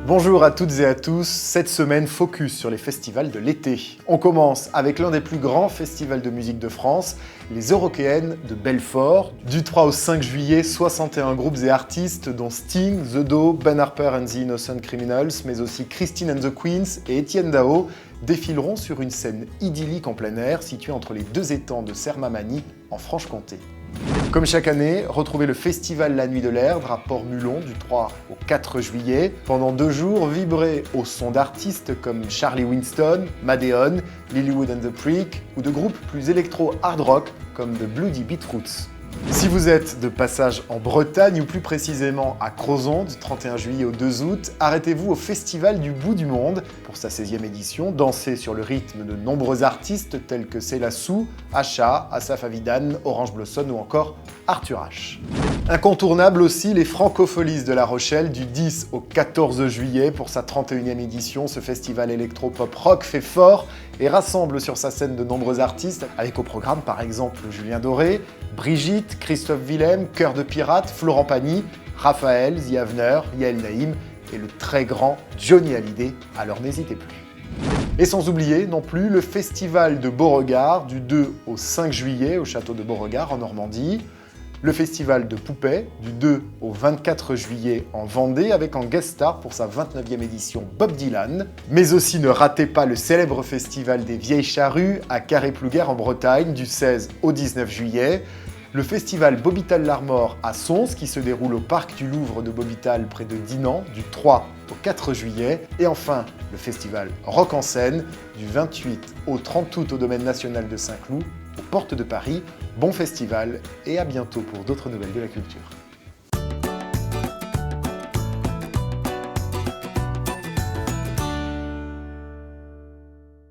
Bonjour à toutes et à tous, cette semaine focus sur les festivals de l'été. On commence avec l'un des plus grands festivals de musique de France, les Eurockéennes de Belfort. Du 3 au 5 juillet, 61 groupes et artistes dont Sting, The Do, Ben Harper and the Innocent Criminals, mais aussi Christine and the Queens et Étienne Dao défileront sur une scène idyllique en plein air située entre les deux étangs de Sermamani en Franche-Comté. Comme chaque année, retrouvez le festival La Nuit de l'Erdre à Port-Mulon du 3 au 4 juillet. Pendant 2 jours, vibrez au son d'artistes comme Charlie Winston, Madeon, Lilywood and the Prick ou de groupes plus électro-hard rock comme The Bloody Beetroots. Si vous êtes de passage en Bretagne ou plus précisément à Crozon du 31 juillet au 2 août, arrêtez-vous au Festival du Bout du Monde pour sa 16e édition. Dansez sur le rythme de nombreux artistes tels que Céla Sou, Acha, Asaf Avidan, Orange Blossom ou encore Arthur H. Incontournable aussi les Francopholies de La Rochelle du 10 au 14 juillet pour sa 31e édition. Ce festival électro-pop-rock fait fort et rassemble sur sa scène de nombreux artistes avec au programme par exemple Julien Doré, Brigitte, Christophe Willem, Cœur de Pirate, Florent Pagny, Raphaël, The Avener, Yael Naïm et le très grand Johnny Hallyday, alors n'hésitez plus. Et sans oublier non plus le festival de Beauregard du 2 au 5 juillet au château de Beauregard en Normandie, le festival de Poupée du 2 au 24 juillet en Vendée avec en guest star pour sa 29e édition Bob Dylan. Mais aussi ne ratez pas le célèbre festival des Vieilles Charrues à Carré-Plouguer en Bretagne du 16 au 19 juillet. Le festival Bobital-l'Armor à Sons qui se déroule au parc du Louvre de Bobital près de Dinan du 3 au 4 juillet. Et enfin, le festival Rock en Seine du 28 au 30 août au domaine national de Saint-Cloud aux portes de Paris. Bon festival et à bientôt pour d'autres nouvelles de la culture.